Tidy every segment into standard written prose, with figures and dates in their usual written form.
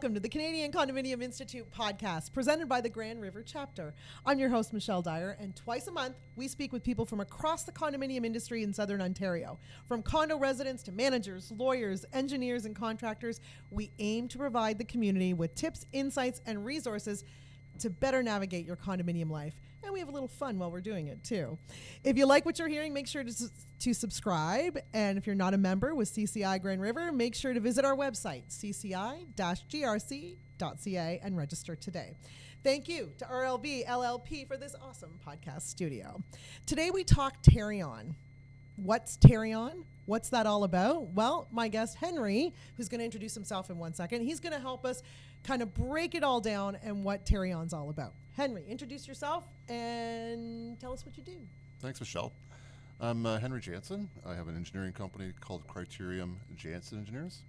welcome to the Canadian Condominium Institute podcast presented by the Grand River Chapter. I'm your host, Michelle Dyer, and twice a month we speak with people from across the condominium industry in Southern Ontario. From condo residents to managers, lawyers, engineers, and contractors, we aim to provide the community with tips, insights, and resources to better navigate your condominium life. And we have a little fun while we're doing it too. If you like what you're hearing, make sure to subscribe. And if you're not a member with CCI Grand River, make sure to visit our website, cci-grc.ca, and register today. Thank you to RLB LLP for this awesome podcast studio. Today we talk Tarion. What's Tarion? What's that all about? Well, my guest Henry, who's going to introduce himself in 1 second, he's going to help us kind of break it all down and what Tarion's all about. Henry, introduce yourself and tell us what you do. Thanks, Michelle. I'm Henry Jansen. I have an engineering company called Criterium-Jansen Engineers,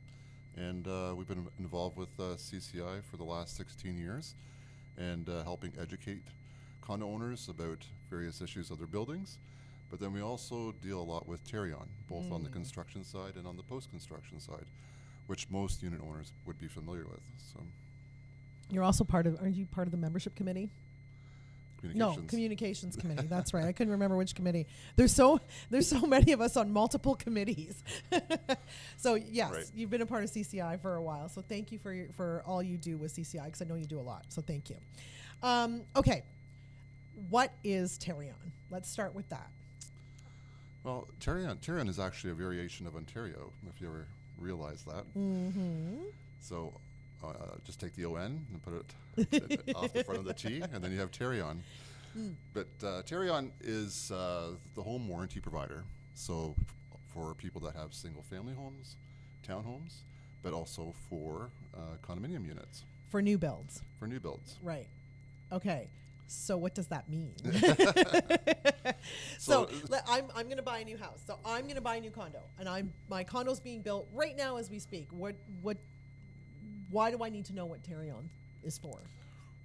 and we've been involved with CCI for the last 16 years and helping educate condo owners about various issues of their buildings. But then we also deal a lot with Tarion, both on the construction side and on the post-construction side, which most unit owners would be familiar with. So, you're also aren't you part of the membership committee? No, communications committee. That's right. I couldn't remember which committee. There's so many of us on multiple committees. So yes, right. You've been a part of CCI for a while. So thank you for all you do with CCI, because I know you do a lot. So thank you. Okay, what is Tarion? Let's start with that. Well, Tarion is actually a variation of Ontario, if you ever realize that. Mm-hmm. So just take the ON and put it off the front of the T, and then you have Tarion. But Tarion is the home warranty provider. So for people that have single-family homes, townhomes, but also for condominium units. For new builds. For new builds. Right. Okay. So what does that mean? So I'm going to buy a new house. So I'm going to buy a new condo, and my condo's being built right now as we speak. Why do I need to know what Tarion is for?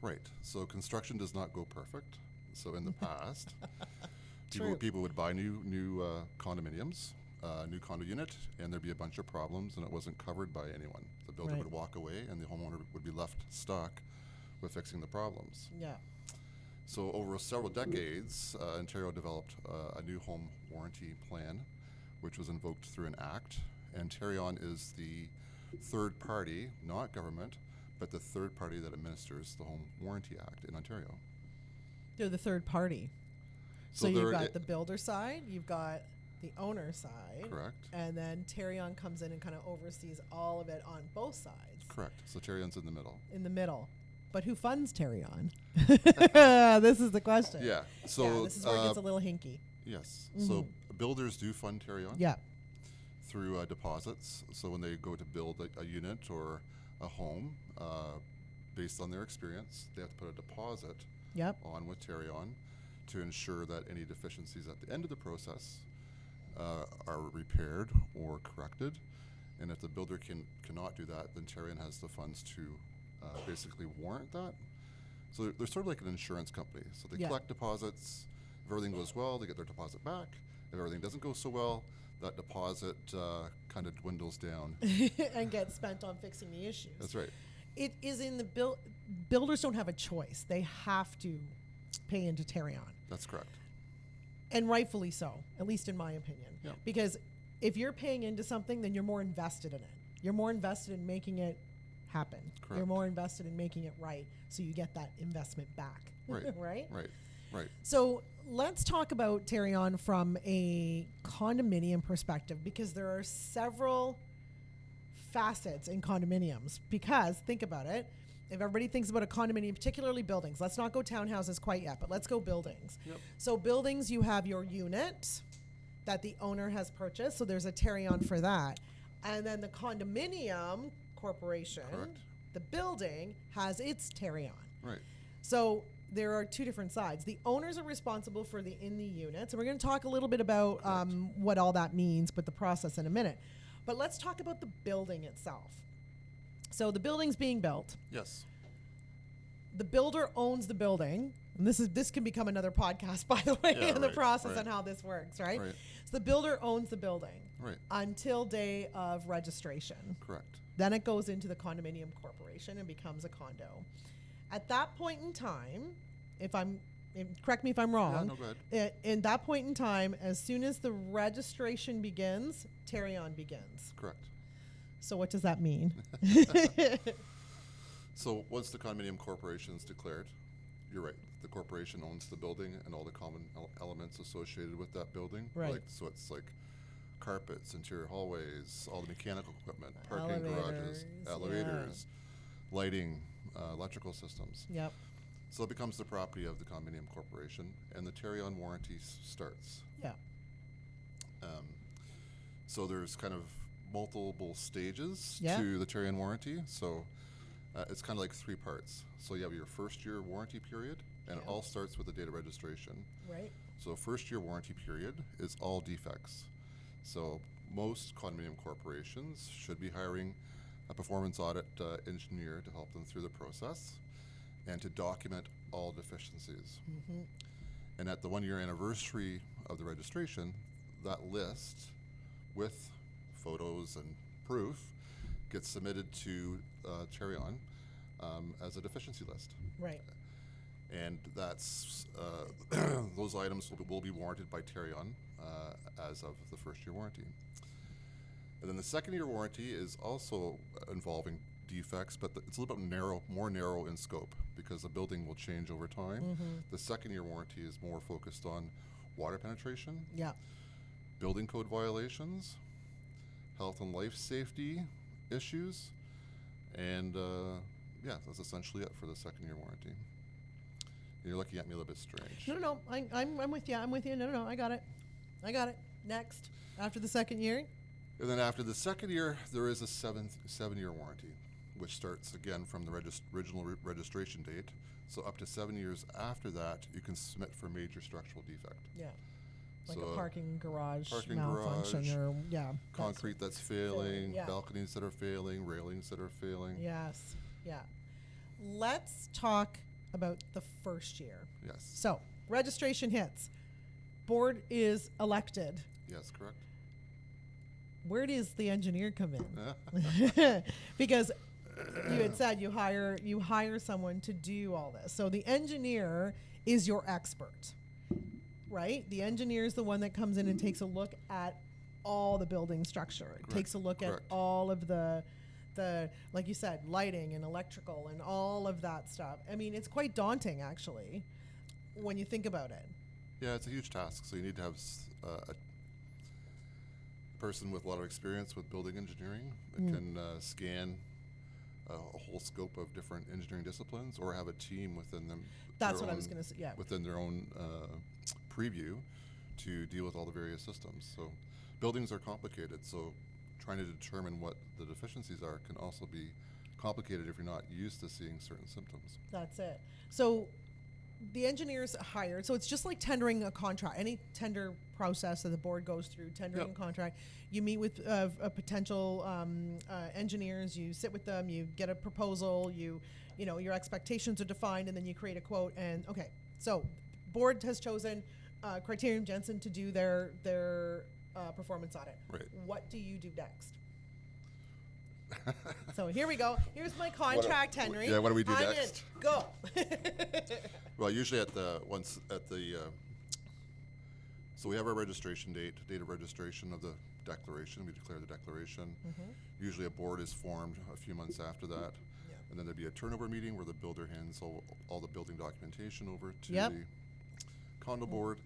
Right. So construction does not go perfect. So in the past, people would buy new condominiums, new condo unit, and there'd be a bunch of problems, and it wasn't covered by anyone. The builder would walk away, and the homeowner would be left stuck with fixing the problems. Yeah. So over several decades, Ontario developed a new home warranty plan, which was invoked through an act. And Tarion is the third party, not government, but the third party that administers the Home Warranty Act in Ontario. They're the third party. So you've got the builder side, you've got the owner side. Correct. And then Tarion comes in and kind of oversees all of it on both sides. Correct. So Tarion's in the middle. In the middle. But who funds Tarion? This is the question. Yeah. So this is where it gets a little hinky. Yes. Mm-hmm. So builders do fund Tarion. Yeah. Through deposits. So when they go to build a unit or a home, based on their experience, they have to put a deposit on with Tarion to ensure that any deficiencies at the end of the process are repaired or corrected. And if the builder cannot do that, then Tarion has the funds to basically warrant that. So they're sort of like an insurance company. So they collect deposits. If everything goes well, they get their deposit back. If everything doesn't go so well, that deposit kind of dwindles down. And gets spent on fixing the issues. That's right. It is in the builders don't have a choice. They have to pay into Tarion. That's correct. And rightfully so, at least in my opinion. Yeah. Because if you're paying into something, then you're more invested in it. You're more invested in making it happen. Correct. You're more invested in making it right, so you get that investment back. Right. Right? Right. So let's talk about Tarion from a condominium perspective, because there are several facets in condominiums. Because think about it, if everybody thinks about a condominium, particularly buildings, let's not go townhouses quite yet, but let's go buildings. Yep. So buildings, you have your unit that the owner has purchased, so there's a Tarion for that. And then the condominium corporation, the building, has its Tarion. Right. So there are two different sides. The owners are responsible for the units, and we're going to talk a little bit about what all that means with the process in a minute. But let's talk about the building itself. So the building's being built. Yes. The builder owns the building. And this can become another podcast, by the way, in the process on how this works, right? So the builder owns the building. Right. until day of registration. Correct. Then it goes into the condominium corporation and becomes a condo. At that point in time, correct me if I'm wrong. Yeah, no, go ahead. In that point in time, as soon as the registration begins, Tarion begins. Correct. So what does that mean? So once the condominium corporation is declared, you're right. The corporation owns the building and all the common elements associated with that building. Right. So it's like carpets, interior hallways, all the mechanical equipment, parking garages, elevators, lighting, electrical systems. Yep. So it becomes the property of the condominium corporation, and the Tarion warranty starts. Yeah. So there's kind of multiple stages Yeah. to the Tarion warranty. So it's kind of like 3 parts. So you have your first year warranty period, and it all starts with the date of registration. Right. So first year warranty period is all defects. So most condominium corporations should be hiring a performance audit engineer to help them through the process and to document all deficiencies. Mm-hmm. And at the 1-year anniversary of the registration, that list with photos and proof gets submitted to Tarion as a deficiency list. Right. And that's those items will be warranted by Tarion as of the first year warranty. And then the second year warranty is also involving defects, but it's a little bit more narrow in scope because the building will change over time. Mm-hmm. The second year warranty is more focused on water penetration, Yeah. building code violations, health and life safety issues, and yeah, that's essentially it for the second year warranty. You're looking at me a little bit strange. No. I'm with you. I'm with you. No. I got it. Next, after the second year. And then after the second year, there is a 7-year warranty, which starts again from the original registration date. So up to 7 years after that, you can submit for major structural defect. Yeah. Like So a parking garage parking malfunction garage, or concrete that's failing, yeah. balconies that are failing, railings that are failing. Yes. Yeah. Let's talk about the first year. Yes. So registration hits. Board is elected. Yes, correct. Where does the engineer come in? Because you had said you hire someone to do all this. So the engineer is your expert, right? The engineer is the one that comes in and takes a look at all the building structure. It Correct. takes a look at all of the like you said, lighting and electrical and all of that stuff. I mean, it's quite daunting actually when you think about it. Yeah, it's a huge task. So you need to have a person with a lot of experience with building engineering that can scan a whole scope of different engineering disciplines, or have a team within them. That's what I was going to say. Yeah. Within their own preview to deal with all the various systems. So buildings are complicated. So trying to determine what the deficiencies are can also be complicated if you're not used to seeing certain symptoms. That's it. So the engineers hired, so it's just like tendering a contract, any tender process that the board goes through, tendering a contract. You meet with potential engineers, you sit with them, you get a proposal, you know, your expectations are defined, and then you create a quote. And okay, so board has chosen Criterium-Jansen to do their performance audit. Right. What do you do next? So here we go. Here's my contract, Henry. Yeah, what do we do I'm next? In. Go. Well, usually so we have our registration date of registration of the declaration. We declare the declaration. Mm-hmm. Usually a board is formed a few months after that. Yeah. And then there'd be a turnover meeting where the builder hands all the building documentation over to Yep. the condo board.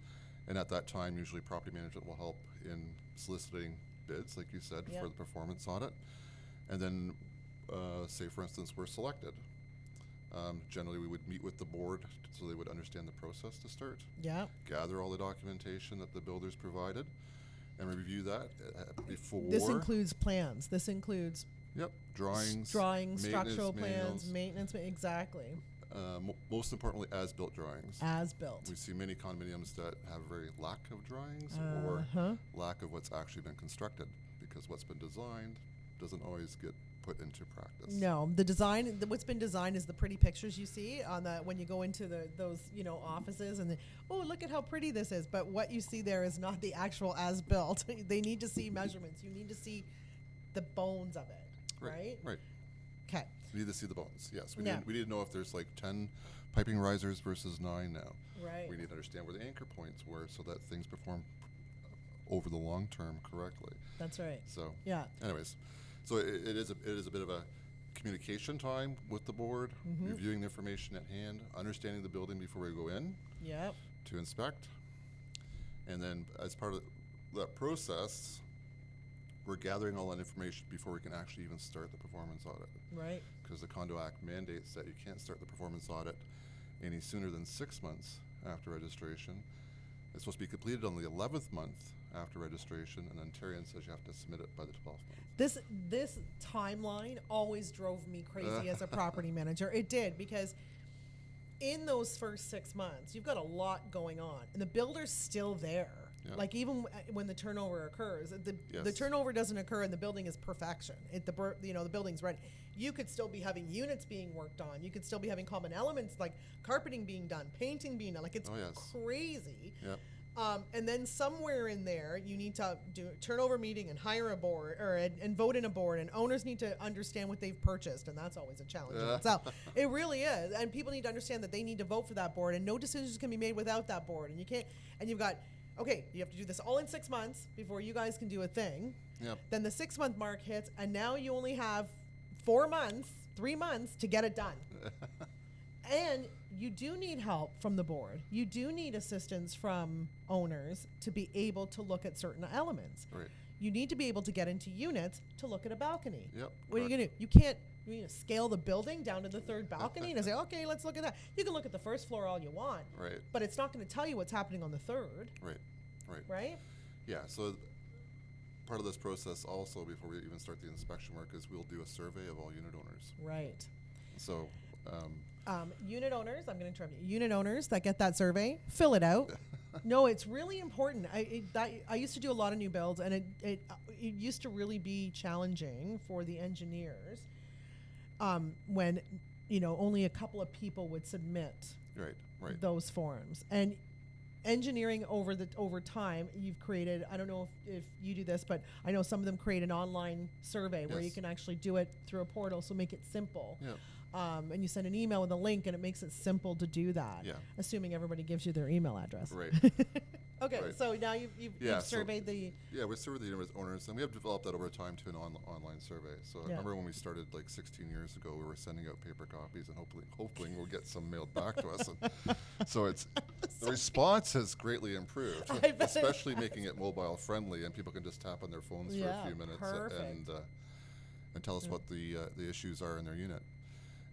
And at that time, usually property management will help in soliciting bids, like you said, Yep. for the performance audit. And then, say for instance, we're selected. Generally, we would meet with the board so they would understand the process to start. Yeah. Gather all the documentation that the builders provided, and review that before. This includes plans. This includes drawings, structural plans, manuals. maintenance. Exactly. Most importantly, as-built drawings. As built. We see many condominiums that have very lack of drawings or lack of what's actually been constructed, because what's been designed doesn't always get put into practice. No, the design, what's been designed is the pretty pictures you see on the when you go into those offices and look at how pretty this is. But what you see there is not the actual as built. They need to see measurements. You need to see the bones of it, right? Right. Okay. We need to see the bones. Yes, we need to know if there's like 10 piping risers versus 9 now. Right. We need to understand where the anchor points were so that things perform over the long term correctly. That's right. So yeah. Anyways, so it is a bit of a communication time with the board, reviewing the information at hand, understanding the building before we go in. Yep. To inspect, and then as part of that process, we're gathering all that information before we can actually even start the performance audit. Right. Because the Condo Act mandates that you can't start the performance audit any sooner than 6 months after registration. It's supposed to be completed on the 11th month after registration, and then Tarion says you have to submit it by the 12th month. This timeline always drove me crazy as a property manager. It did, because in those first 6 months, you've got a lot going on, and the builder's still there. Yeah. Like even when the turnover occurs, the turnover doesn't occur, and the building is perfection. The building's ready. You could still be having units being worked on. You could still be having common elements like carpeting being done, painting being done. Like it's crazy. Yep. And then somewhere in there, you need to do a turnover meeting and hire a board and vote in a board, and owners need to understand what they've purchased, and that's always a challenge in itself. It really is, and people need to understand that they need to vote for that board, and no decisions can be made without that board, and you can't. And you've got, you have to do this all in 6 months before you guys can do a thing. Yep. Then the 6 month mark hits, and now you only have 4 months, 3 months to get it done. And you do need help from the board. You do need assistance from owners to be able to look at certain elements. Right. You need to be able to get into units to look at a balcony. Yep. What are you going to do? You can't scale the building down to the 3rd balcony and say, okay, let's look at that. You can look at the 1st floor all you want. Right. But it's not going to tell you what's happening on the 3rd. Right. Right? Yeah. So part of this process also, before we even start the inspection work, is we'll do a survey of all unit owners. Right. So unit owners, I'm going to interrupt you. Unit owners that get that survey, fill it out. No, it's really important. I used to do a lot of new builds, and it used to really be challenging for the engineers when only a couple of people would submit those forms. And engineering over time, you've created, I don't know if you do this, but I know some of them create an online survey where you can actually do it through a portal, so make it simple. Yeah. And you send an email with a link, and it makes it simple to do that. Yeah. Assuming everybody gives you their email address. Right. Okay, right. so now you've surveyed the... Yeah, we surveyed the unit owners, and we have developed that over time to an online survey. So I remember when we started like 16 years ago, we were sending out paper copies, and hopefully we'll get some mailed back to us. And so the response has greatly improved, especially making it mobile friendly, and people can just tap on their phones for a few minutes and tell us what the issues are in their unit.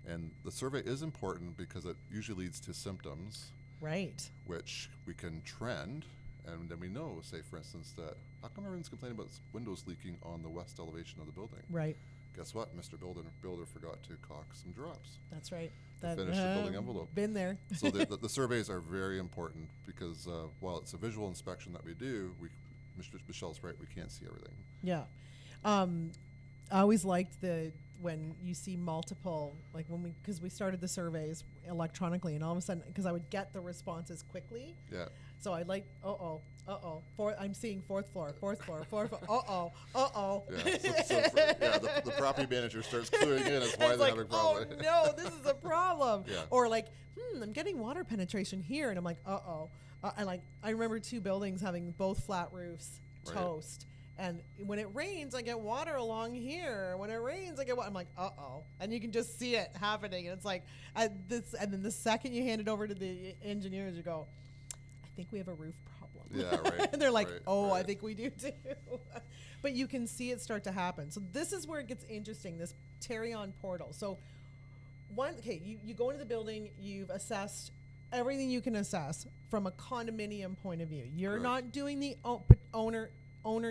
And the survey is important because it usually leads to symptoms, right? Which we can trend, and then we know, say for instance, that how come everyone's complaining about windows leaking on the west elevation of the building? Right. Guess what? Mr. Builder forgot to caulk some drops. That's right. To finish the building envelope. Been there. So the surveys are very important because while it's a visual inspection that we do, Michelle's right, we can't see everything. Yeah. I always liked when you see multiple, like because we started the surveys electronically, and all of a sudden, because I would get the responses quickly. Yeah. So I'd like, I'm seeing 4th floor, 4th floor, 4th floor, Yeah, the property manager starts cluing in as why they're having problems. Oh no, this is a problem. Yeah. Or like, I'm getting water penetration here, and I'm like, and I remember 2 buildings having both flat roofs, toast. And when it rains, I get water along here. When it rains, I get water. I'm like, and you can just see it happening. And it's like, and then the second you hand it over to the engineers, you go, I think we have a roof problem. Yeah, right. And they're like, I think we do too. But you can see it start to happen. So this is where it gets interesting, this Tarion portal. So you go into the building, you've assessed everything you can assess from a condominium point of view. You're not doing the owner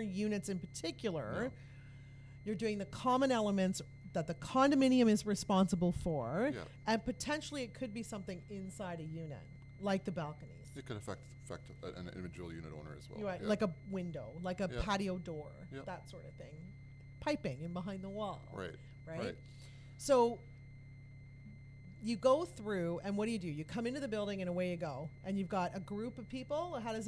units in particular. No. You're doing the common elements that the condominium is responsible for, and potentially it could be something inside a unit, like the balconies. It could affect an individual unit owner as well. Right, like a window, like a patio door, that sort of thing. piping and behind the wall. Right. So you go through, and what do? You come into the building and away you go, and you've got a group of people. How does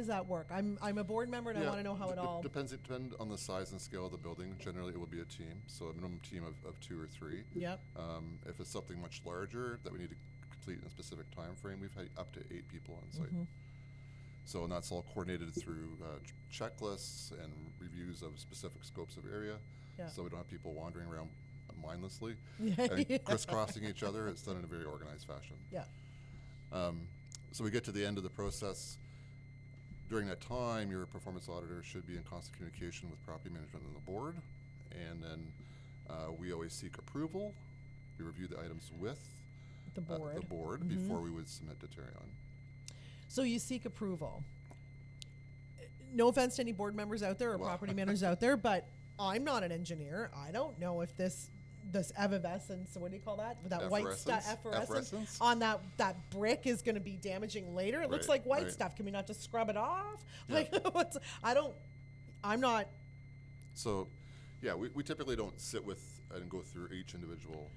that work? I'm a board member and I want to know how it all depends. It depends on the size and scale of the building. Generally, it will be a team, so a minimum team of 2 or 3. Yep. If it's something much larger that we need to complete in a specific time frame, we've had up to 8 people on site. So, and that's all coordinated through checklists and reviews of specific scopes of area. So we don't have people wandering around mindlessly and crisscrossing each other. It's done in a very organized fashion. So we get to the end of the process. During that time, your performance auditor should be in constant communication with property management and the board. And then we always seek approval. We review the items with the board before we would submit to Tarion. So you seek approval. No offense to any board members out there or property managers out there, but I'm not an engineer. I don't know if this effervescence, what do you call that? That white stuff, effervescence on that brick is going to be damaging later. It looks like white stuff. Can we not just scrub it off? Like, I'm not. So, yeah, we typically don't sit with and go through each individual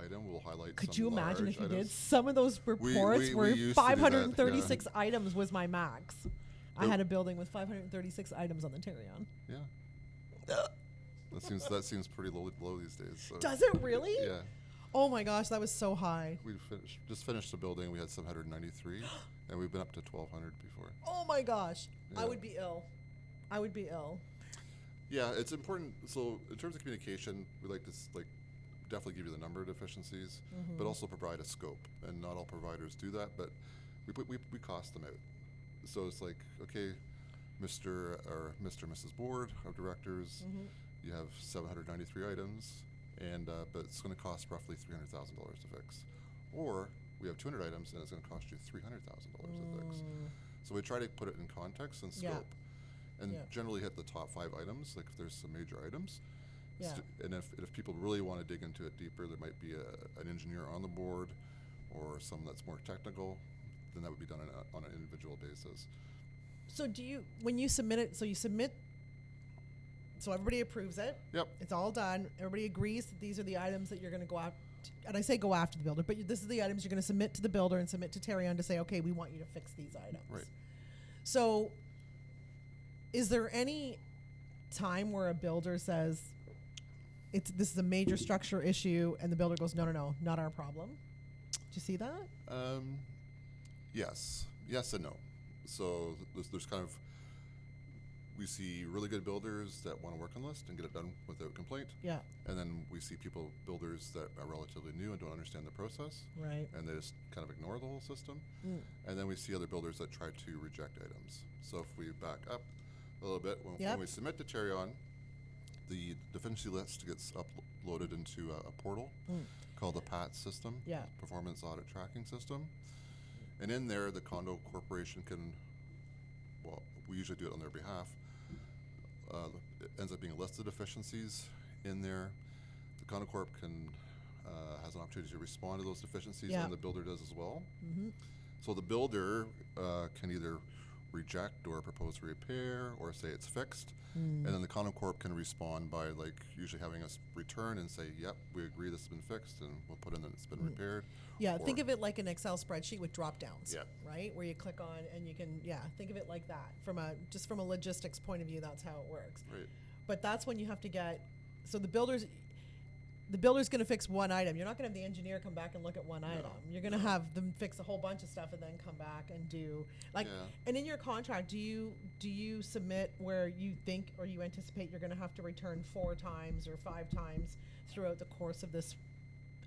item. We'll highlight. Could you imagine if you did? Some of those reports were 536 items was my max. I had a building with 536 items on the Tarion. Yeah. That seems pretty low these days. So. Does it really? Yeah. Oh my gosh, that was so high. We just finished the building. We had 793, and we've been up to 1,200 before. Oh my gosh, yeah. I would be ill. Yeah, it's important. So in terms of communication, we like to definitely give you the number of deficiencies, but also provide a scope. And not all providers do that, but we cost them out. So it's like, okay, Mr. or Mrs. Board of Directors, you have 793 items, and but it's going to cost roughly $300,000 to fix. Or we have 200 items, and it's going to cost you $300,000 to fix. So we try to put it in context and scope, and generally hit the top 5 items. Like if there's some major items, and if people really want to dig into it deeper, there might be an engineer on the board, or someone that's more technical. Then that would be done on an individual basis. So when you submit it, so you submit, so everybody approves it. Yep. It's all done. Everybody agrees that these are the items that you're going to go after. And I say go after the builder, but this is the items you're going to submit to the builder and submit to Tarion to say, okay, we want you to fix these items. Right. So is there any time where a builder says, this is a major structure issue, and the builder goes, no, not our problem? Do you see that? Yes and no. So there's kind of, we see really good builders that want to work on list and get it done without complaint. Yeah. And then we see builders that are relatively new and don't understand the process. Right. And they just kind of ignore the whole system. And then we see other builders that try to reject items. So if we back up a little bit, when we submit to Tarion, the deficiency list gets uploaded into a portal called the PAT system, Performance Audit Tracking System. And in there, the condo corporation can, we usually do it on their behalf. It ends up being a list of deficiencies in there. The condo corp has an opportunity to respond to those deficiencies, and the builder does as well. So the builder can either reject or propose a repair or say it's fixed. And then the condo corp can respond by usually having us return and say, yep, we agree this has been fixed, and we'll put in that it's been repaired. Yeah, think of it like an Excel spreadsheet with drop downs, right? Where you click on and you can, think of it like that. From a logistics point of view, that's how it works. Right. But that's when you have to get, so the builder's going to fix one item. You're not going to have the engineer come back and look at one item. You're going to have them fix a whole bunch of stuff and then come back and do and in your contract, do you submit where you think or you anticipate you're going to have to return 4 times or 5 times throughout the course of this,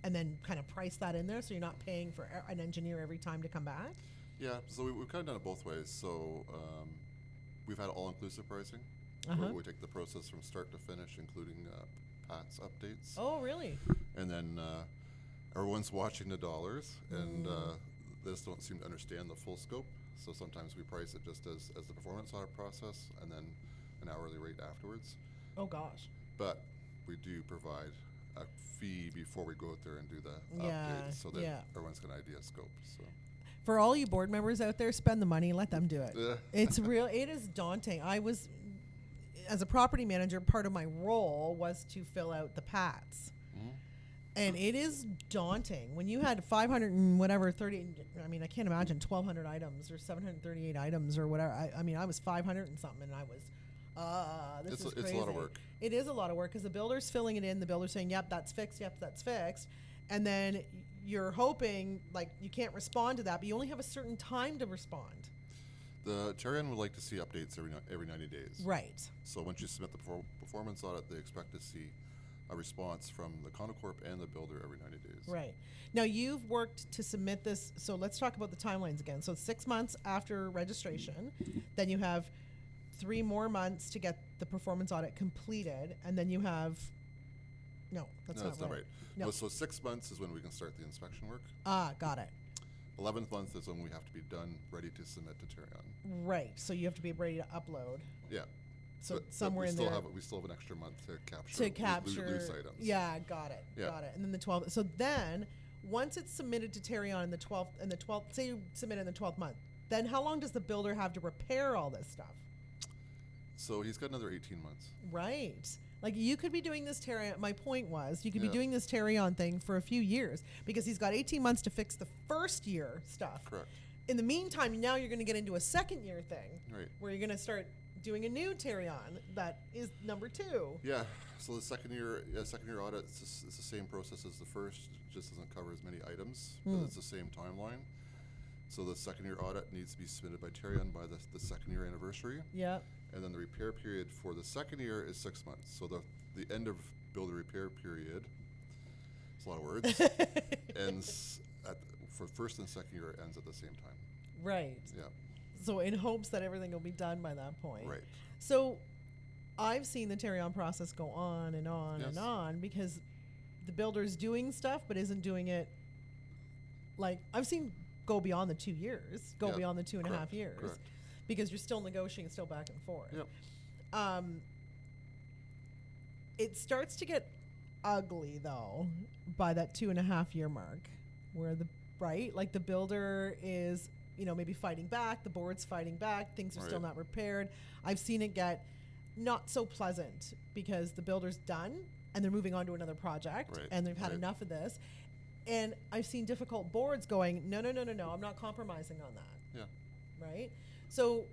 and then kind of price that in there so you're not paying for an engineer every time to come back? Yeah, so we've kind of done it both ways. So we've had all-inclusive pricing, where we take the process from start to finish, including PATS updates. Oh, really? And then everyone's watching the dollars, and they just don't seem to understand the full scope. So sometimes we price it just as the performance audit process, and then an hourly rate afterwards. Oh gosh. But we do provide a fee before we go out there and do the updates, so that everyone's got an idea of scope. So. For all you board members out there, spend the money, let them do it. It's real. It is daunting. as a property manager, part of my role was to fill out the PATs. And it is daunting when you had 500 and whatever 30. I mean, I can't imagine 1,200 items or 738 items or whatever. I mean, I was 500 and something, and I was, this is crazy. It's a lot of work. It is a lot of work because the builder's filling it in. The builder's saying, "Yep, that's fixed. Yep, that's fixed," and then you're hoping like you can't respond to that, but you only have a certain time to respond. The Tarion would like to see updates every 90 days. Right. So once you submit the performance audit, they expect to see a response from the condo corp and the builder every 90 days. Right. Now you've worked to submit this, so let's talk about the timelines again. So 6 months after registration, then you have 3 more months to get the performance audit completed, and then you have, that's not right. No, so 6 months is when we can start the inspection work. Got it. 11th month is when we have to be done, ready to submit to Tarion. Right, so you have to be ready to upload. Yeah. So but somewhere we in still there. we still have an extra month to capture loose items. Yeah, got it. And then the 12th. So then, once it's submitted to Tarion in the 12th, say you submit in the 12th month, then how long does the builder have to repair all this stuff? So he's got another 18 months. Right. Like you could be doing this Tarion. My point was you could be doing this Tarion thing for a few years because he's got 18 months to fix the first year stuff. Correct. In the meantime, now you're going to get into a second year thing, right? Where you're going to start doing a new Tarion that is number 2. Yeah. So the second year audit is the same process as the first. It just doesn't cover as many items, but it's the same timeline. So the second year audit needs to be submitted by Tarion by the second year anniversary. Yeah. And then the repair period for the second year is 6 months. So the end of builder repair period, it's a lot of words, ends for first and second year ends at the same time. Right. Yeah. So in hopes that everything will be done by that point. Right. So I've seen the Tarion process go on and on and on because the builder's doing stuff but isn't doing it like I've seen go beyond the 2 years, beyond the 2.5 years. Correct. Because you're still negotiating, still back and forth. Yep. It starts to get ugly though by that 2.5 year mark where the builder is maybe fighting back, the board's fighting back, things are still not repaired. I've seen it get not so pleasant because the builder's done and they're moving on to another project and they've had enough of this. And I've seen difficult boards going, no, I'm not compromising on that. Yeah. Right? So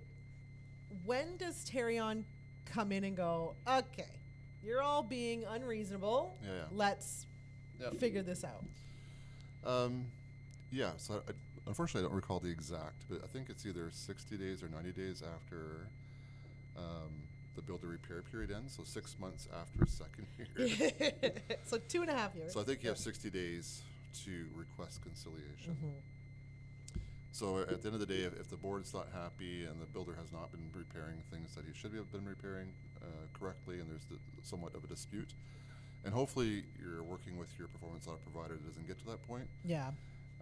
when does Tarion come in and go, okay, you're all being unreasonable. Yeah. Let's figure this out. So unfortunately, I don't recall the exact, but I think it's either 60 days or 90 days after the builder repair period ends. So 6 months after second year. So 2.5 years. So I think you have 60 days to request conciliation. Mm-hmm. So at the end of the day, if the board's not happy and the builder has not been repairing things that he should have been repairing correctly, and there's somewhat of a dispute, and hopefully you're working with your performance audit provider that doesn't get to that point. Yeah.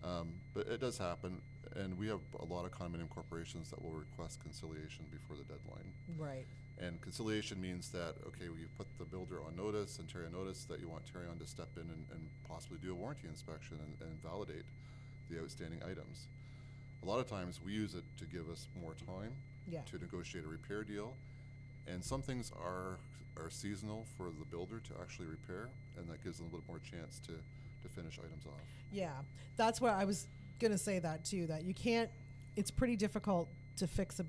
But it does happen, and we have a lot of condominium corporations that will request conciliation before the deadline. Right. And conciliation means that, okay, we put the builder on notice and Tarion notice that you want Tarion to step in and possibly do a warranty inspection and validate the outstanding items. A lot of times we use it to give us more time to negotiate a repair deal, and some things are seasonal for the builder to actually repair, and that gives them a little bit more chance to finish items off. Yeah, that's where I was going to say that too, that you can't, it's pretty difficult to fix a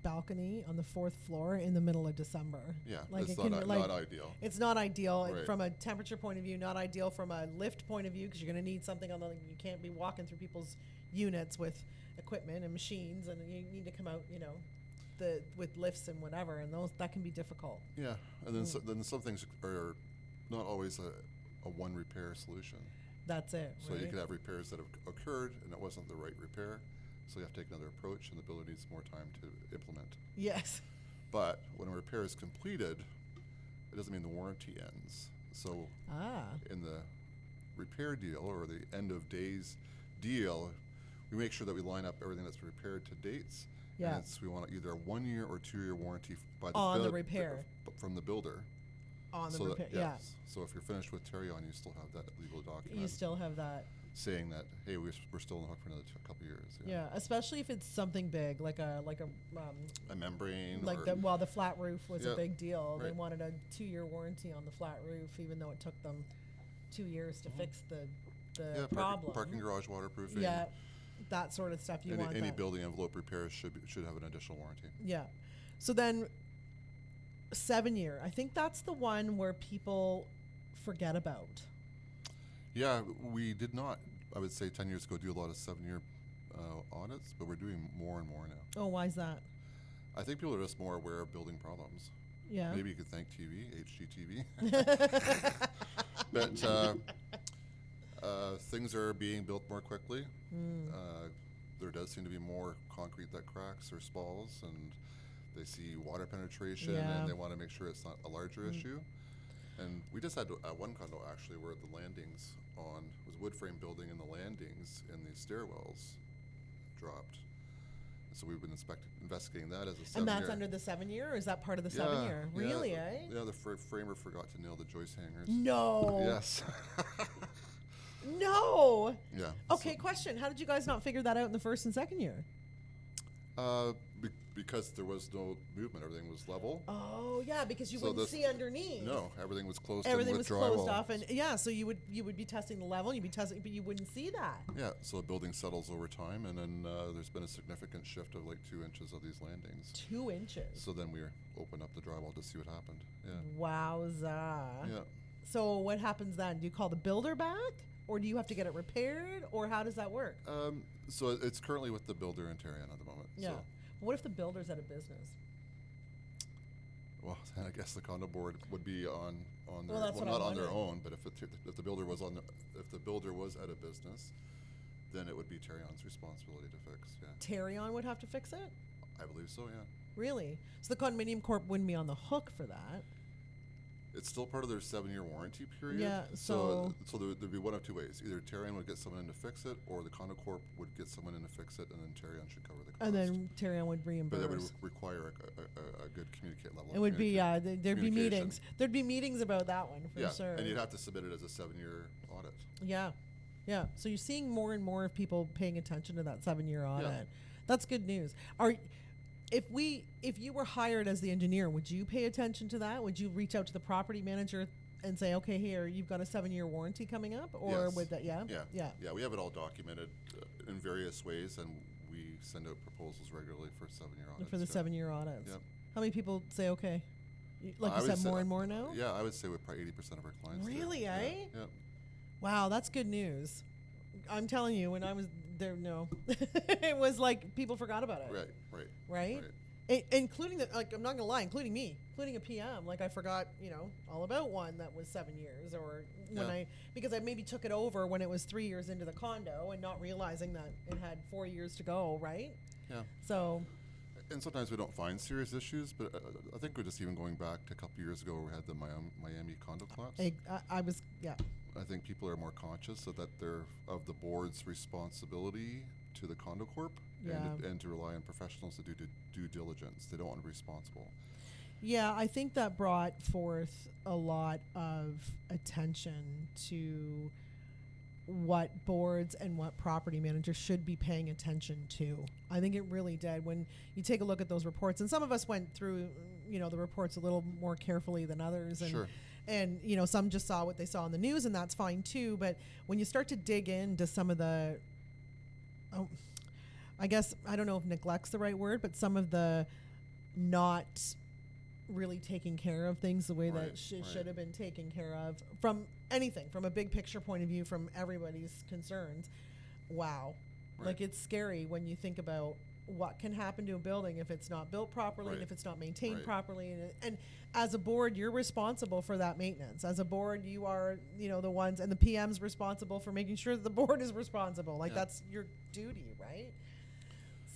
balcony on the 4th floor in the middle of December. Yeah, like it's not ideal. It's not ideal Right. from a temperature point of view, not ideal from a lift point of view, because you're going to need something on the, you can't be walking through people's units with equipment and machines, and you need to come out, with lifts and whatever, and that can be difficult. Yeah, and then then some things are not always a one repair solution. That's it. So right? you could have repairs that have occurred and it wasn't the right repair, so you have to take another approach, and the builder needs more time to implement. Yes. But when a repair is completed, it doesn't mean the warranty ends. So in the repair deal or the end of days deal, we make sure that we line up everything that's repaired to dates. Yeah. And we want either a 1 year or 2 year warranty by the on the repair from the builder. on the so repair. that, yes. So if you're finished with Tarion, you still have that legal document. You still have that. Saying that, hey, we're still on the hook for another couple years. Yeah, especially if it's something big, like a membrane. Like the flat roof was a big deal. Right. They wanted a 2-year warranty on the flat roof, even though it took them 2 years to fix the problem. Parking garage waterproofing. Yeah, that sort of stuff. Any building envelope repairs should have an additional warranty. Yeah. So then 7-year, I think that's the one where people forget about. Yeah, we did not, I would say 10 years ago, do a lot of 7-year audits, but we're doing more and more now. Oh, why is that? I think people are just more aware of building problems. Yeah. Maybe you could thank TV, HGTV. But things are being built more quickly. There does seem to be more concrete that cracks or spalls, and they see water penetration, and they want to make sure it's not a larger issue. And we just had one condo actually where the landings was wood frame building, and the landings in the stairwells dropped. So we've been investigating that as a 7-year. And that's under the 7-year, or is that part of the 7-year? Really, eh? Yeah, the framer forgot to nail the joist hangers. No. Yes. No. Yeah. Okay, question. How did you guys not figure that out in the first and second year? Because there was no movement, everything was level. Oh yeah, because you wouldn't see underneath. No, everything was closed. Everything was closed drywall. off, and so you would be testing the level, you'd be testing, but you wouldn't see that. Yeah, so the building settles over time, and then there's been a significant shift of like 2 inches of these landings. 2 inches. So then we opened up the drywall to see what happened. Yeah. Wowza. Yeah. So what happens then? Do you call the builder back, or do you have to get it repaired, or how does that work? So it's currently with the builder in Tarion at the moment. Yeah. So. What if the builder's out of business? Well, then I guess the condo board would be on their not on their own, but if the builder was out of business, then it would be Tarion's responsibility to fix. Yeah. Tarion would have to fix it? I believe so. Yeah. Really? So the condominium corp wouldn't be on the hook for that? It's still part of their 7-year warranty period. Yeah, so there'd be one of two ways. Either Tarion would get someone in to fix it, or the condo corp would get someone in to fix it, and then Tarion should cover the cost. And then Tarion would reimburse. But that would require a good communicate level. It would be there'd be meetings. There'd be meetings about that one for sure. And you'd have to submit it as a 7-year audit. Yeah, yeah. So you're seeing more and more of people paying attention to that 7-year audit. Yeah. That's good news. If you were hired as the engineer, would you pay attention to that? Would you reach out to the property manager and say, okay, here, you've got a 7-year warranty coming up? Or yes. would that, yeah? We have it all documented in various ways, and we send out proposals regularly for 7-year audits. For the 7-year audits. Yep. How many people say okay? Like you said, more and more now? Yeah, I would say we're probably 80% of our clients. Really, eh? Yeah. Wow, that's good news. I'm telling you, when I was there, no. It was like people forgot about it. Right? Including I'm not gonna lie, including me, including a PM. Like I forgot, all about one that was 7 years, or because I maybe took it over when it was 3 years into the condo and not realizing that it had 4 years to go, right? Yeah. So. And sometimes we don't find serious issues, but I think we're just even going back to a couple years ago, we had the Miami condo collapse. I think people are more conscious that they're of the board's responsibility to the condo corp, and to rely on professionals to do due diligence. They don't want to be responsible. Yeah, I think that brought forth a lot of attention to what boards and what property managers should be paying attention to. I think it really did. When you take a look at those reports, and some of us went through, the reports a little more carefully than others, and sure. And some just saw what they saw on the news, and that's fine too. But when you start to dig into some of the, I guess, I don't know if neglect's the right word, but some of the not really taking care of things the way that should have been taken care of, from anything, from a big picture point of view, from everybody's concerns. Wow. Like, it's scary when you think about what can happen to a building if it's not built properly and if it's not maintained properly. And as a board, you're responsible for that maintenance. As a board, you are, the ones, and the PM's responsible for making sure that the board is responsible. Like, that's your duty, right?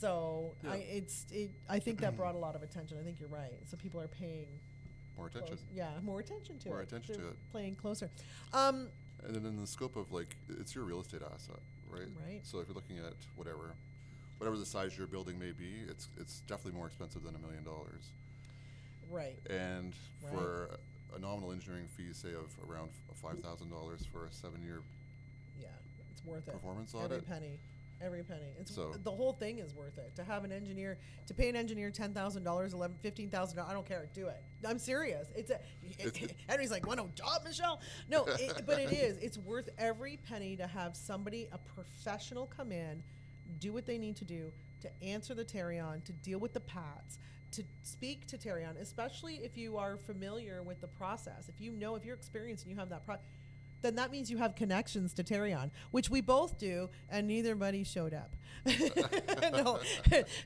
So I think that brought a lot of attention. I think you're right. So people are paying more attention. More attention to it. More attention to it. Playing closer. And then in the scope of, like, it's your real estate asset, right? Right. So if you're looking at whatever the size your building may be, it's definitely more expensive than $1 million. Right. And for a nominal engineering fee, say, of around $5,000 for a 7-year Yeah, it's worth it. performance audit. Every penny. Every penny. It's So- the whole thing is worth it. To have an engineer, to pay an engineer $10,000, $15,000. I don't care. Do it. I'm serious. Henry's like, "Want no job, Michelle?" No, but it is. It's worth every penny to have somebody, a professional, come in, do what they need to do, to answer the Tarion, to deal with the PATs, to speak to Tarion, especially if you are familiar with the process. If you're experienced and you have that then that means you have connections to Tarion, which we both do, and neither showed up. No,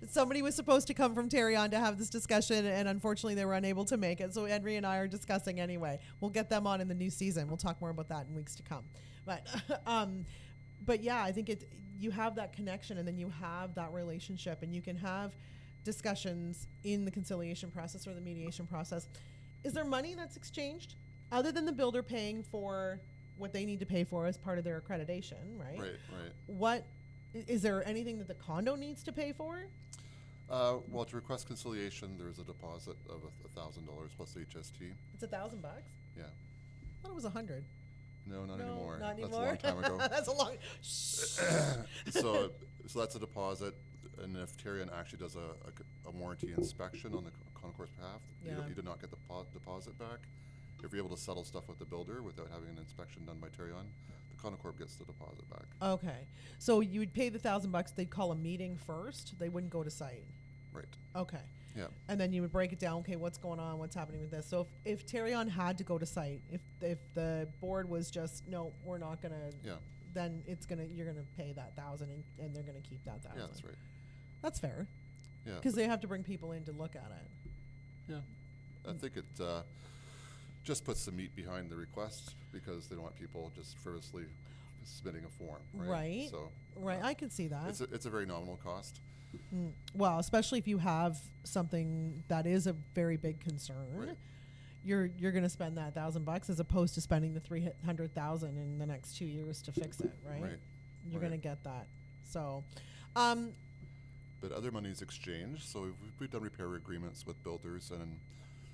somebody was supposed to come from Tarion to have this discussion, and unfortunately they were unable to make it. So Henry and I are discussing anyway. We'll get them on in the new season. We'll talk more about that in weeks to come. But yeah, I think you have that connection, and then you have that relationship, and you can have discussions in the conciliation process or the mediation process. Is there money that's exchanged other than the builder paying for what they need to pay for as part of their accreditation, right? Right. What is there anything that the condo needs to pay for? Well, to request conciliation, there's a deposit of $1,000 plus HST. It's $1,000. Yeah. I thought it was 100. No, not anymore. Not That's anymore. a long time ago. That's a long. So that's a deposit, and if Tarion actually does a warranty inspection on the condo corp's behalf, you do not get the deposit back. If you're able to settle stuff with the builder without having an inspection done by Tarion, the condo corp gets the deposit back. Okay, so you would pay the $1,000. They'd call a meeting first. They wouldn't go to site. Right. Okay. Yeah. And then you would break it down. Okay, what's going on? What's happening with this? So if Tarion had to go to site, if the board was just no, we're not gonna. Yeah. Then you're gonna pay that $1,000, and they're gonna keep that $1,000. Yeah, that's right. That's fair. Yeah. Because they have to bring people in to look at it. Yeah. I think it just puts some meat behind the request because they don't want people just frivolously submitting a form. Right. So. Right. I can see that. It's a very nominal cost. Well, especially if you have something that is a very big concern, right. you're going to spend that $1,000 as opposed to spending the $300,000 in the next 2 years to fix it, right? Right. You're going to get that. So, but other money's exchanged. So we've done repair agreements with builders, and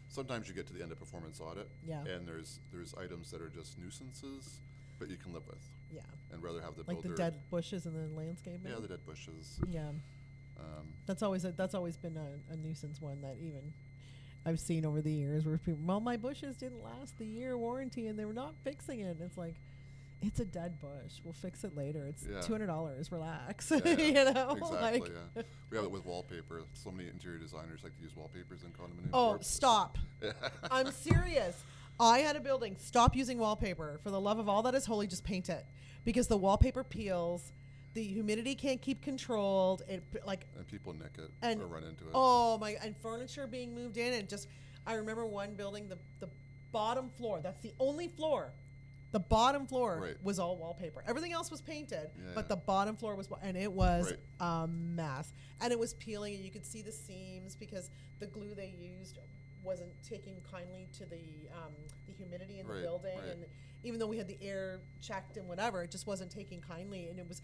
sometimes you get to the end of performance audit, and there's items that are just nuisances, but you can live with. Yeah. And rather have the like builder. the dead bushes in the landscape. Yeah, the dead bushes. Yeah. That's always been a nuisance one that even I've seen over the years where people, well, my bushes didn't last the year warranty and they were not fixing it. It's like, it's a dead bush. We'll fix it later. It's $200. Relax. Yeah, you know, exactly. Yeah. We have it with wallpaper. So many interior designers like to use wallpapers in condominium. Oh, stop! I'm serious. I had a building. Stop using wallpaper. For the love of all that is holy, just paint it, because the wallpaper peels. The humidity can't keep controlled. And people nick it or run into it. Oh my! And furniture being moved in, and just I remember one building, the bottom floor. That's the only floor. The bottom floor was all wallpaper. Everything else was painted, but the bottom floor was, and it was a mess. And it was peeling, and you could see the seams because the glue they used wasn't taking kindly to the humidity in the building. And even though we had the air checked and whatever, it just wasn't taking kindly. And it was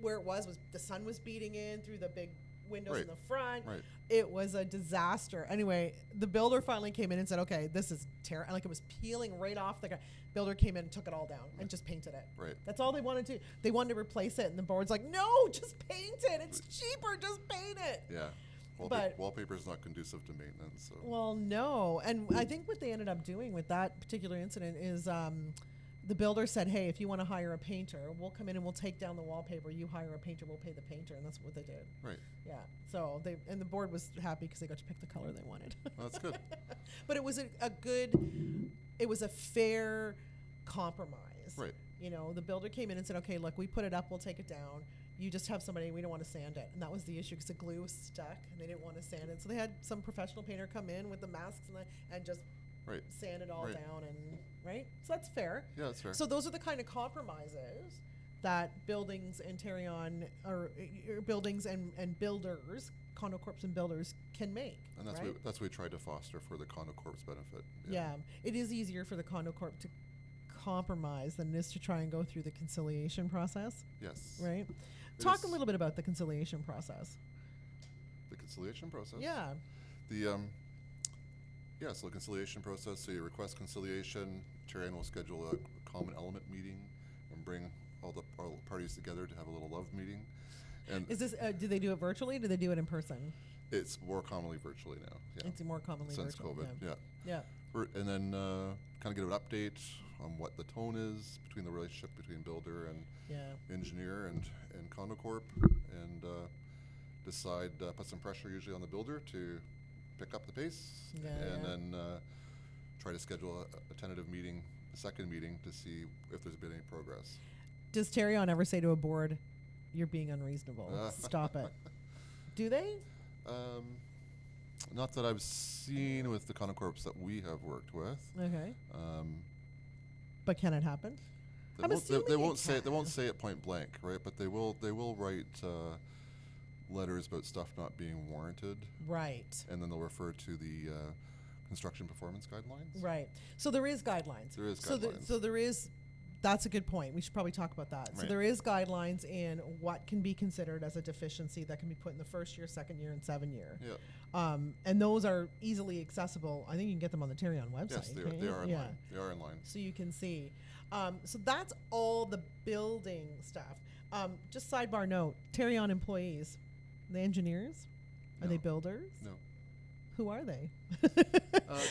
where it was the sun was beating in through the big windows in the front. It was a disaster. Anyway, the builder finally came in and said, okay, this is terrible. Like, it was peeling right off the builder came in and took it all down and just painted it. That's all they wanted to do. They wanted to replace it, and the board's like, no, just paint it. It's cheaper. Just paint it. Yeah. Wallpaper is not conducive to maintenance. So. Well, no. And I think what they ended up doing with that particular incident is the builder said, hey, if you want to hire a painter, we'll come in and we'll take down the wallpaper. You hire a painter, we'll pay the painter. And that's what they did. Right. Yeah. So the board was happy because they got to pick the color they wanted. Well, that's good. But it was it was a fair compromise. Right. You know, the builder came in and said, okay, look, we put it up, we'll take it down. You just have somebody, we don't want to sand it. And that was the issue because the glue was stuck and they didn't want to sand it. So they had some professional painter come in with the masks and just sand it all down. And so that's fair. Yeah, that's fair. So those are the kind of compromises that buildings and Tarion, or buildings and builders, condo corps and builders can make. And that's what we tried to foster for the condo corp's benefit. Yeah. It is easier for the condo corp to compromise than it is to try and go through the conciliation process. Yes. Right? Talk a little bit about the conciliation process. The conciliation process? Yeah. Yeah, so the conciliation process, so you request conciliation, Tarion will schedule a common element meeting and bring all the parties together to have a little love meeting. And is this, do they do it virtually? Do they do it in person? it's more commonly virtually now. Yeah. It's more commonly Since virtual. COVID, yeah. Yeah. And then kind of get an update on what the tone is between the relationship between builder and engineer and condo corp, and decide, put some pressure usually on the builder to pick up the pace, then try to schedule a tentative meeting, a second meeting, to see if there's been any progress. Does Tarion ever say to a board, "You're being unreasonable. Stop it"? Do they? Not that I've seen with the condo corps that we have worked with. Okay. But can it happen? They won't say it point blank, right? But they will write letters about stuff not being warranted. Right. And then they'll refer to the construction performance guidelines. Right. So there is guidelines. There is guidelines. So there is. That's a good point. We should probably talk about that. Right. So there is guidelines in what can be considered as a deficiency that can be put in the first year, second year, and 7 year. Yeah. And those are easily accessible. I think you can get them on the Tarion website. Yes, they are online. They are online. So you can see. So that's all the building stuff. Just sidebar note, Tarion employees, the engineers, are they builders? No. Who are they?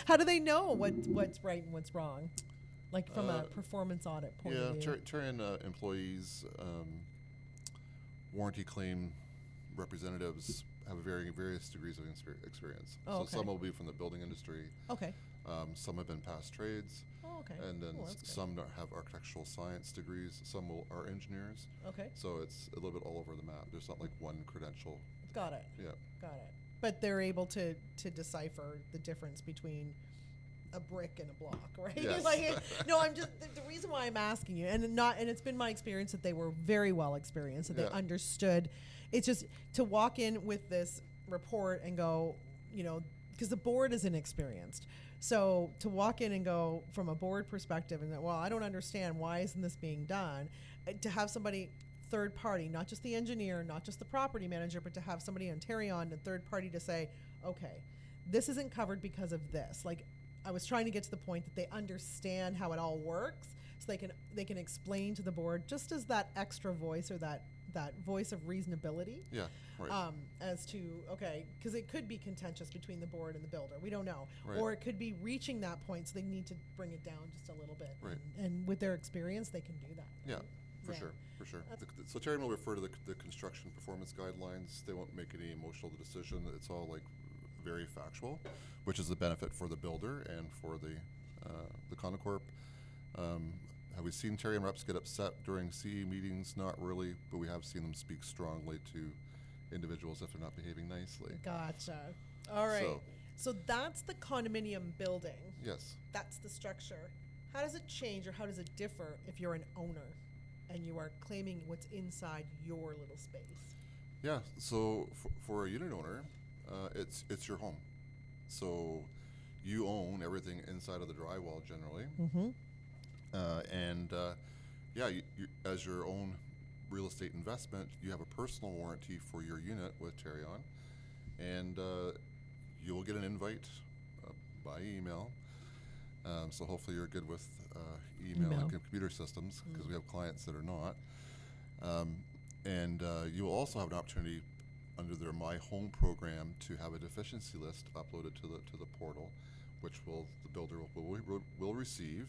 How do they know what's right and what's wrong? Like from a performance audit point of view. Yeah, Tarion employees, warranty claim representatives have various degrees of experience. Oh, so okay. some will be from the building industry. Okay. Some have been past trades. Oh, okay. And then some good. have architectural science degrees. Some are engineers. Okay. So it's a little bit all over the map. There's not like one credential. Got it. Yeah. Got it. But they're able to decipher the difference between a brick and a block, right? Yes. No, I'm just the reason why I'm asking you, and it's been my experience that they were very well experienced, that they understood. It's just to walk in with this report and go, because the board is inexperienced. So to walk in and go from a board perspective and that, well, I don't understand, why isn't this being done? To have somebody third party, not just the engineer, not just the property manager, but to have somebody on Tarion and third party to say, okay, this isn't covered because of this. Like, I was trying to get to the point that they understand how it all works, so they can explain to the board, just as that extra voice or that voice of reasonability. Yeah, right. As to, okay, because it could be contentious between the board and the builder. We don't know. Right. Or it could be reaching that point, so they need to bring it down just a little bit. Right. And with their experience, they can do that. Yeah, right? for sure. So Tarion will refer to the construction performance guidelines. They won't make any emotional decision. It's all like very factual, which is a benefit for the builder and for the condo corp. Have we seen Tarion reps get upset during CE meetings? Not really, but we have seen them speak strongly to individuals if they're not behaving nicely. Gotcha. All right. So that's the condominium building. Yes. That's the structure. How does it change, or how does it differ if you're an owner and you are claiming what's inside your little space? Yeah. So for a unit owner, it's your home. So you own everything inside of the drywall generally. Mm-hmm. You, as your own real estate investment, you have a personal warranty for your unit with Tarion, and you will get an invite by email. So hopefully you're good with email and computer systems, because we have clients that are not. You will also have an opportunity under their My Home program to have a deficiency list uploaded to the portal, which the builder will receive,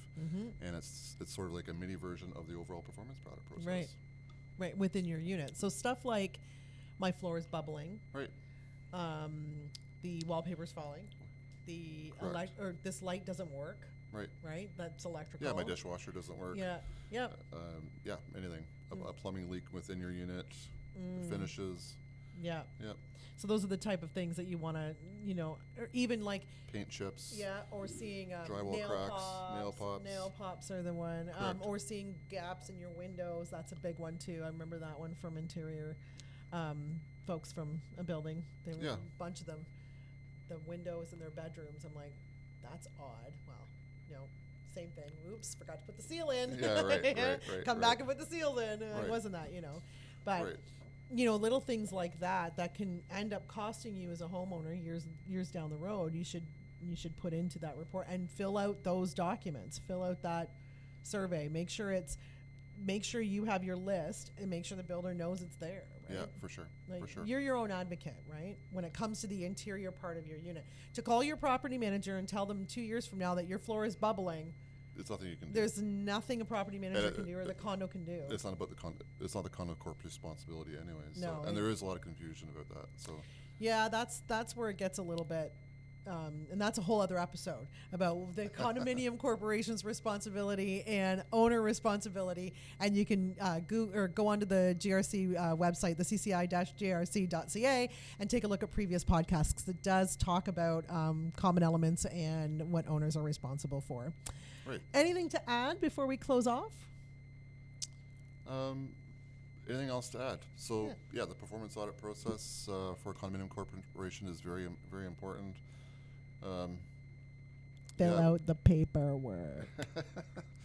and it's sort of like a mini version of the overall performance product process. Right, within your unit. So stuff like, my floor is bubbling. Right. The wallpaper's falling. The this light doesn't work. Right. Right. That's electrical. Yeah, my dishwasher doesn't work. Yeah. Yep. Anything. A plumbing leak within your unit, finishes. Yeah. Yep. So those are the type of things that you want to, or even like paint chips. Yeah, or seeing drywall nail cracks, pops. nail pops. Nail pops are the one. Or seeing gaps in your windows. That's a big one too. I remember that one from interior folks from a building. There were a bunch of them. The windows in their bedrooms. I'm like, that's odd. Well, same thing. Oops, forgot to put the seal in. Yeah, right. Come back and put the seal in. It wasn't that, But little things like that can end up costing you as a homeowner years down the road. You should you should put into that report, and fill out those documents, fill out that survey, make sure you have your list, and make sure the builder knows it's there, right? Yeah, for sure. Like, for sure. you're your own advocate, right? When it comes to the interior part of your unit. To call your property manager and tell them 2 years from now that your floor is bubbling, It's nothing you can do. there's nothing a property manager can do or the condo can do. It's not about the condo. It's not the condo corp's responsibility, anyways. No, and there is a lot of confusion about that. So Yeah, that's where it gets a little bit, and that's a whole other episode about the condominium corporation's responsibility and owner responsibility. And you can go onto the GRC website, the cci-grc.ca, and take a look at previous podcasts, because it does talk about common elements and what owners are responsible for. Right. Anything to add before we close off? Anything else to add? So yeah, the performance audit process for a condominium corporation is very very important. Fill out the paperwork.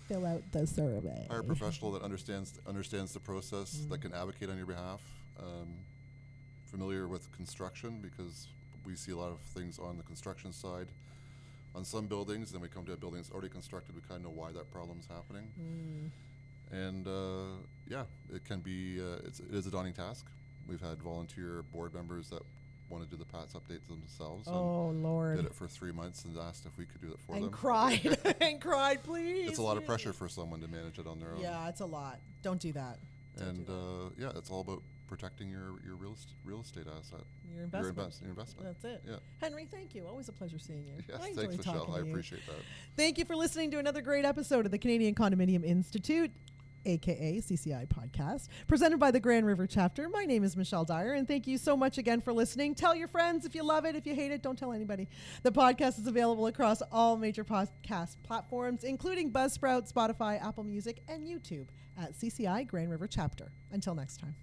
Fill out the survey. Hire a professional that understands the process, that can advocate on your behalf. Familiar with construction, because we see a lot of things on the construction side on some buildings. Then we come to a building that's already constructed. We kind of know why that problem's happening. And yeah, it can be. It is a daunting task. We've had volunteer board members that want to do the PATS updates themselves. Oh, Lord. Did it for 3 months and asked if we could do it for them. And cried. And cried, please. It's a lot of pressure for someone to manage it on their own. Yeah, it's a lot. Don't do that. Yeah, it's all about protecting your real estate asset. Your investment. Your investment. That's it. Yeah. Henry, thank you. Always a pleasure seeing you. Yes, I thanks, enjoy Michelle. talking I to you. appreciate that. Thank you for listening to another great episode of the Canadian Condominium Institute, aka CCI podcast, presented by the Grand River chapter. My name is Michelle Dyer, and thank you so much again for listening. Tell your friends if you love it. If you hate it, don't tell anybody. The podcast is available across all major podcast platforms, including Buzzsprout, Spotify, Apple Music, and YouTube at CCI Grand River chapter. Until next time.